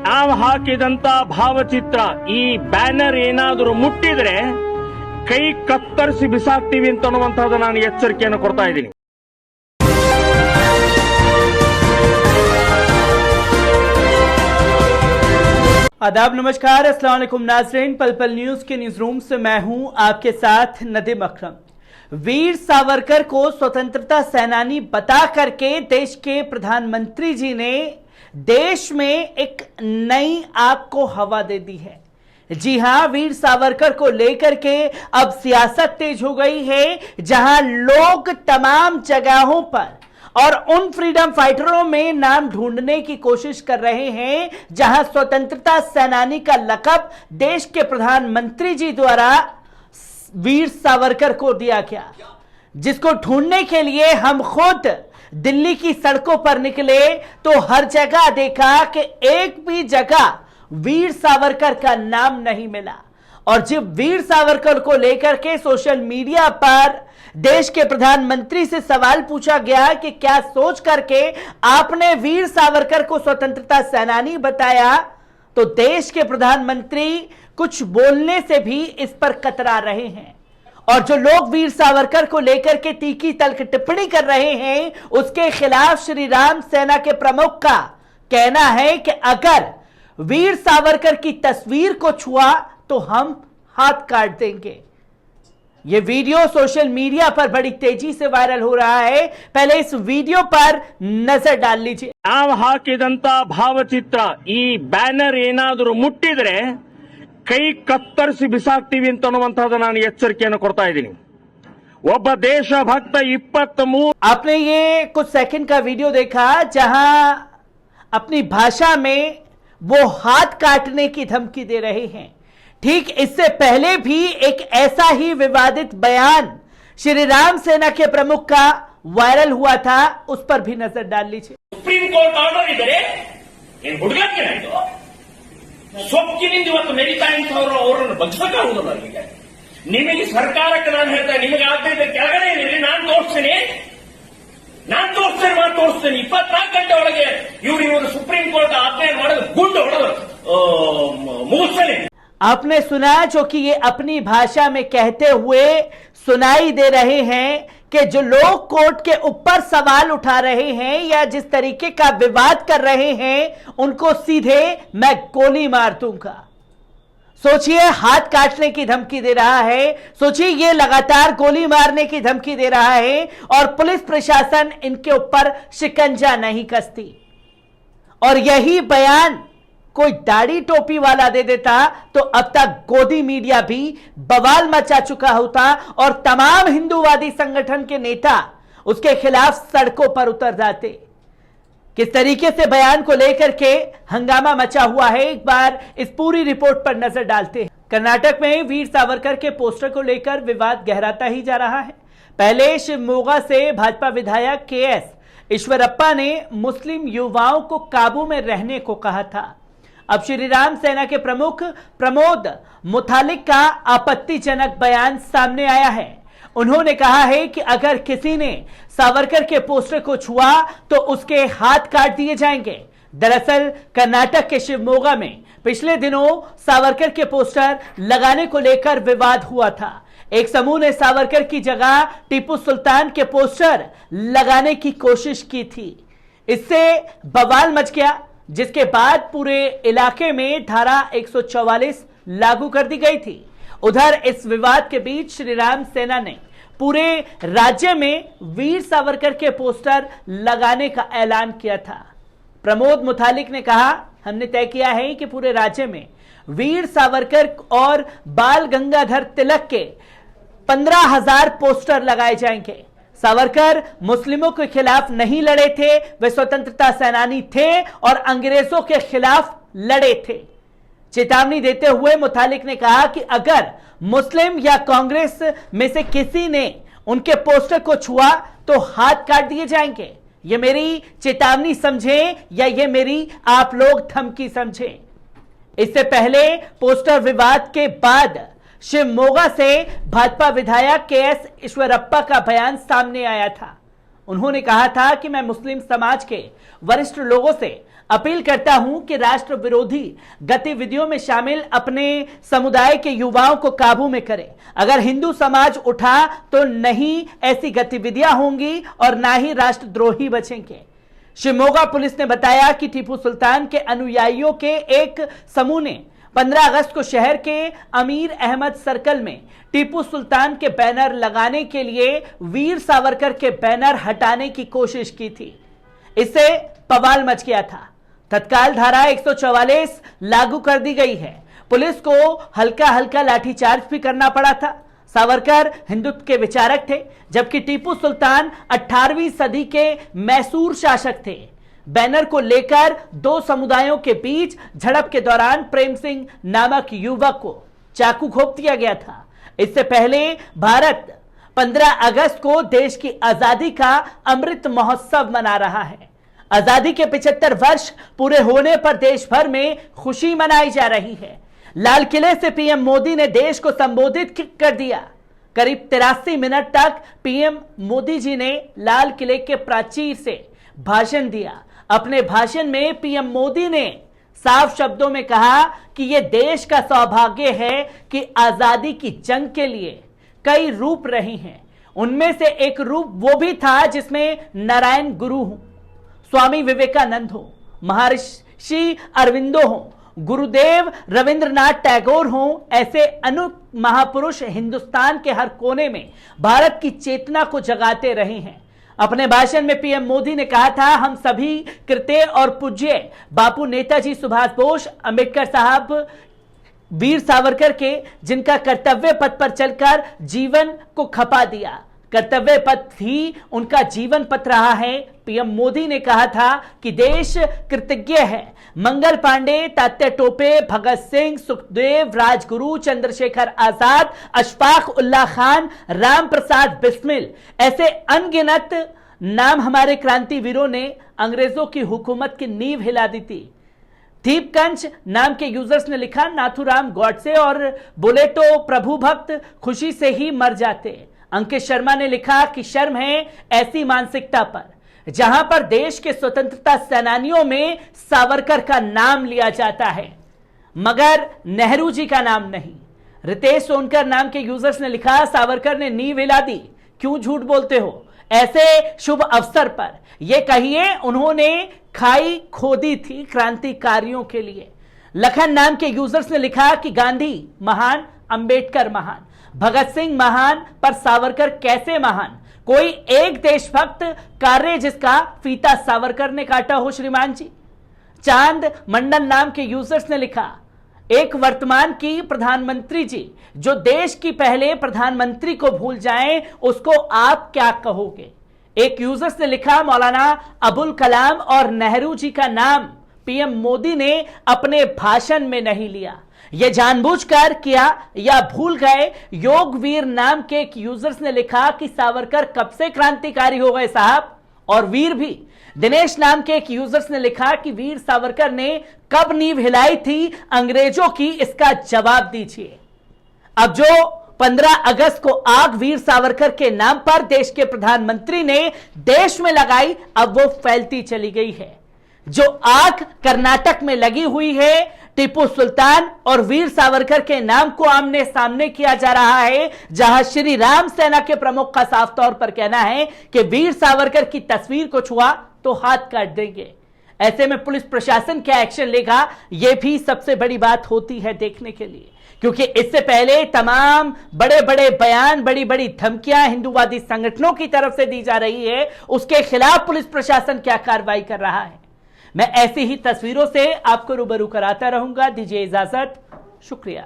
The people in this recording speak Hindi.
ನಾವು ಹಾಕಿದಂತ ಭಾವಚಿತ್ರ ಈ ಬ್ಯಾನರ್ ಏನಾದರೂ ಮುಟ್ಟಿದ್ರೆ ಕೈ ಕತ್ತರಿಸಿ ಬಿಸಾಕ್ತೀವಿ ಅಂತ ಅನ್ನುವಂತಹದ್ದು ನಾನು ಎಚ್ಚರಿಕೆಯನ್ನು ಕೊಡ್ತಾ ಇದ್ದೀನಿ. आदाब, नमस्कार, अस्सलाम वालेकुम नाज़रीन। पल पल न्यूज के न्यूज रूम से मैं हूं आपके साथ नदीम अकरम। वीर सावरकर को स्वतंत्रता सेनानी बता करके देश के प्रधानमंत्री जी ने देश में एक नई आग को हवा दे दी है। जी हां, वीर सावरकर को लेकर के अब सियासत तेज हो गई है, जहां लोग तमाम जगहों पर और उन फ्रीडम फाइटरों में नाम ढूंढने की कोशिश कर रहे हैं जहां स्वतंत्रता सेनानी का लक़ब देश के प्रधानमंत्री जी द्वारा वीर सावरकर को दिया गया, जिसको ढूंढने के लिए हम खुद दिल्ली की सड़कों पर निकले तो हर जगह देखा कि एक भी जगह वीर सावरकर का नाम नहीं मिला। और जब वीर सावरकर को लेकर के सोशल मीडिया पर देश के प्रधानमंत्री से सवाल पूछा गया कि क्या सोच करके आपने वीर सावरकर को स्वतंत्रता सेनानी बताया, तो देश के प्रधानमंत्री कुछ बोलने से भी इस पर कतरा रहे हैं। और जो लोग वीर सावरकर को लेकर के तीखी तल्ख टिप्पणी कर रहे हैं, उसके खिलाफ श्री राम सेना के प्रमुख का कहना है कि अगर वीर सावरकर की तस्वीर को छुआ तो हम हाथ काट देंगे। ये वीडियो सोशल मीडिया पर बड़ी तेजी से वायरल हो रहा है। पहले इस वीडियो पर नजर डाल लीजिए। ನಾವು ಹಾಕಿದಂತ ಭಾವಚಿತ್ರ ಈ ಬ್ಯಾನರ್ ಏನಾದರೂ ಮುಟ್ಟಿದ್ರೆ ಕೈ ಕತ್ತರಿಸಿ ಬಿಸಾಕ್ತೀವಿ ಅಂತ ಅನ್ನುವಂತಹದ್ದು ನಾನು ಎಚ್ಚರಿಕೆಯನ್ನು ಕೊಡ್ತಾ ಇದ್ದೀನಿ. ಒಬ್ಬ ದೇಶಭಕ್ತ 23 आपने ये कुछ सेकंड का वीडियो देखा जहां अपनी भाषा में वो हाथ काटने की धमकी दे रहे हैं। ठीक इससे पहले भी एक ऐसा ही विवादित बयान श्री राम सेना के प्रमुख का वायरल हुआ था, उस पर भी नजर डाल लीजिए। ಸುಪ್ರೀಂ ಕೋರ್ಟ್ ಆರ್ಡರ್ ಇದ್ದರೆ ಏನು ಹುಡುಗಾಟ ಇದು ಸೊಕ್ಕಿನಿಂದ ಇವತ್ತು ಮೆರಿತಾ ಇಂಥವ್ರು ಅವರನ್ನು ಬಗ್ಸಕ್ಕಾಗುವುದಿಲ್ಲ. ನಿಮಗೆ ಸರ್ಕಾರಕ್ಕೆ ನಾನು ಹೇಳ್ತಾ ನಿಮಗೆ ಆಗ್ತಿದ್ದ ಕೆಳಗಡೆ ಏನಿದೆ ನಾನು ತೋರಿಸ್ತೇನೆ 24 ಗಂಟೆ ಒಳಗೆ ಇವರು ಸುಪ್ರೀಂ ಕೋರ್ಟ್ ಆಜ್ಞೆ ಮಾಡೋದು ಗುಂಡು ಹೊಡೆದು ಮುಗಿಸ್ತೇನೆ। आपने सुना जो कि ये अपनी भाषा में कहते हुए सुनाई दे रहे हैं कि जो लोग कोर्ट के ऊपर सवाल उठा रहे हैं या जिस तरीके का विवाद कर रहे हैं उनको सीधे मैं गोली मार दूंगा। सोचिए, हाथ काटने की धमकी दे रहा है, सोचिए ये लगातार गोली मारने की धमकी दे रहा है और पुलिस प्रशासन इनके ऊपर शिकंजा नहीं कसती। और यही बयान कोई दाढ़ी टोपी वाला दे देता तो अब तक गोदी मीडिया भी बवाल मचा चुका होता और तमाम हिंदूवादी संगठन के नेता उसके खिलाफ सड़कों पर उतर जाते। किस तरीके से बयान को लेकर के हंगामा मचा हुआ है, एक बार इस पूरी रिपोर्ट पर नजर डालते हैं। कर्नाटक में वीर सावरकर के पोस्टर को लेकर विवाद गहराता ही जा रहा है। पहले शिवमोगा से भाजपा विधायक KS ईश्वरप्पा ने मुस्लिम युवाओं को काबू में रहने को कहा था। अब श्री राम सेना के प्रमुख प्रमोद मुतालिक का आपत्तिजनक बयान सामने आया है। उन्होंने कहा है कि अगर किसी ने सावरकर के पोस्टर को छुआ तो उसके हाथ काट दिए जाएंगे। दरअसल कर्नाटक के शिवमोगा में पिछले दिनों सावरकर के पोस्टर लगाने को लेकर विवाद हुआ था। एक समूह ने सावरकर की जगह टीपू सुल्तान के पोस्टर लगाने की कोशिश की थी। इससे बवाल मच गया, जिसके बाद पूरे इलाके में धारा 144 लागू कर दी गई थी। उधर इस विवाद के बीच श्री राम सेना ने पूरे राज्य में वीर सावरकर के पोस्टर लगाने का ऐलान किया था। प्रमोद मुतालिक ने कहा, हमने तय किया है कि पूरे राज्य में वीर सावरकर और बाल गंगाधर तिलक के 15,000 पोस्टर लगाए जाएंगे। सावरकर मुस्लिमों के खिलाफ नहीं लड़े थे, वे स्वतंत्रता सेनानी थे और अंग्रेजों के खिलाफ लड़े थे। चेतावनी देते हुए मुतालिक ने कहा कि अगर मुस्लिम या कांग्रेस में से किसी ने उनके पोस्टर को छुआ तो हाथ काट दिए जाएंगे। ये मेरी चेतावनी समझें या ये मेरी आप लोग धमकी समझें। इससे पहले पोस्टर विवाद के बाद शिवमोगा से भाजपा विधायक KS ईश्वरप्पा का बयान सामने आया था। उन्होंने कहा था कि मैं मुस्लिम समाज के वरिष्ठ लोगों से अपील करता हूं कि राष्ट्र विरोधी गतिविधियों में शामिल अपने समुदाय के युवाओं को काबू में करें। अगर हिंदू समाज उठा तो नहीं ऐसी गतिविधियां होंगी और ना ही राष्ट्रद्रोही बचेंगे। शिमोगा पुलिस ने बताया कि टीपू सुल्तान के अनुयायियों के एक समूह ने 15 अगस्त को शहर के अमीर अहमद सर्कल में टीपू सुल्तान के बैनर लगाने के लिए वीर सावरकर के बैनर हटाने की कोशिश की थी। इससे बवाल मच गया था। तत्काल धारा 144 लागू कर दी गई है। पुलिस को हल्का हल्का लाठीचार्ज भी करना पड़ा था। सावरकर हिंदुत्व के विचारक थे, जबकि टीपू सुल्तान 18वीं सदी के मैसूर शासक थे। बैनर को लेकर दो समुदायों के बीच झड़प के दौरान प्रेम सिंह नामक युवक को चाकू घोंप दिया गया था। इससे पहले भारत 15 अगस्त को देश की आजादी का अमृत महोत्सव मना रहा है। आजादी के 75 वर्ष पूरे होने पर देश भर में खुशी मनाई जा रही है। लाल किले से पीएम मोदी ने देश को संबोधित कर दिया। करीब 83 मिनट तक पीएम मोदी जी ने लाल किले के प्राचीर से भाषण दिया। अपने भाषण में पीएम मोदी ने साफ शब्दों में कहा कि यह देश का सौभाग्य है कि आजादी की जंग के लिए कई रूप रहे हैं। उनमें से एक रूप वो भी था जिसमें नारायण गुरु हो, स्वामी विवेकानंद हो, महर्षि अरविंदो हो, गुरुदेव रविंद्रनाथ टैगोर हो। ऐसे अनेक महापुरुष हिंदुस्तान के हर कोने में भारत की चेतना को जगाते रहे हैं। अपने भाषण में पीएम मोदी ने कहा था, हम सभी कृत्य और पूज्य बापू नेताजी सुभाष बोस, अंबेडकर साहब, वीर सावरकर के, जिनका कर्तव्य पथ पर चलकर जीवन को खपा दिया। कर्तव्य पथ ही उनका जीवन पथ रहा है। पीएम मोदी ने कहा था कि देश कृतज्ञ है। मंगल पांडे, तात्या टोपे, भगत सिंह, सुखदेव, राजगुरु, चंद्रशेखर आजाद, अशफाक उल्लाह खान, राम प्रसाद बिस्मिल, ऐसे अनगिनत नाम हमारे क्रांतिवीरों ने अंग्रेजों की हुकूमत की नींव हिला दी थी। दीपकंच नाम के यूजर्स ने लिखा, नाथुराम गॉडसे और बोले तो प्रभु भक्त खुशी से ही मर जाते। अंकित शर्मा ने लिखा कि शर्म है ऐसी मानसिकता पर जहां पर देश के स्वतंत्रता सेनानियों में सावरकर का नाम लिया जाता है मगर नेहरू जी का नाम नहीं। रितेश सोनकर नाम के यूजर्स ने लिखा, सावरकर ने नींव हिला दी, क्यों झूठ बोलते हो। ऐसे शुभ अवसर पर यह कहिए उन्होंने खाई खोदी थी क्रांतिकारियों के लिए। लखन नाम के यूजर्स ने लिखा कि गांधी महान, अंबेडकर महान, भगत सिंह महान, पर सावरकर कैसे महान। कोई एक देशभक्त कार्य जिसका फीता सावरकर ने काटा हो श्रीमान जी। चांद मंडल नाम के यूजर्स ने लिखा, एक वर्तमान की प्रधानमंत्री जी जो देश की पहले प्रधानमंत्री को भूल जाएं उसको आप क्या कहोगे। एक यूजर्स ने लिखा, मौलाना अबुल कलाम और नेहरू जी का नाम पीएम मोदी ने अपने भाषण में नहीं लिया। यह जानबूझकर किया या भूल गए। योगवीर नाम के एक यूजर्स ने लिखा कि सावरकर कब से क्रांतिकारी हो गए साहब, और वीर भी। दिनेश नाम के एक यूजर्स ने लिखा कि वीर सावरकर ने कब नींव हिलाई थी अंग्रेजों की, इसका जवाब दीजिए। अब जो 15 अगस्त को आग वीर सावरकर के नाम पर देश के प्रधानमंत्री ने देश में लगाई, अब वो फैलती चली गई है। जो आग कर्नाटक में लगी हुई है, टीपू सुल्तान और वीर सावरकर के नाम को आमने सामने किया जा रहा है, जहां श्री राम सेना के प्रमुख का साफ तौर पर कहना है कि वीर सावरकर की तस्वीर को छुआ तो हाथ काट देंगे। ऐसे में पुलिस प्रशासन क्या एक्शन लेगा, यह भी सबसे बड़ी बात होती है देखने के लिए, क्योंकि इससे पहले तमाम बड़े बड़े बयान, बड़ी बड़ी धमकियां हिंदूवादी संगठनों की तरफ से दी जा रही है, उसके खिलाफ पुलिस प्रशासन क्या कार्रवाई कर रहा है। मैं ऐसी ही तस्वीरों से आपको रूबरू कराता रहूंगा। दीजिए इजाजत, शुक्रिया।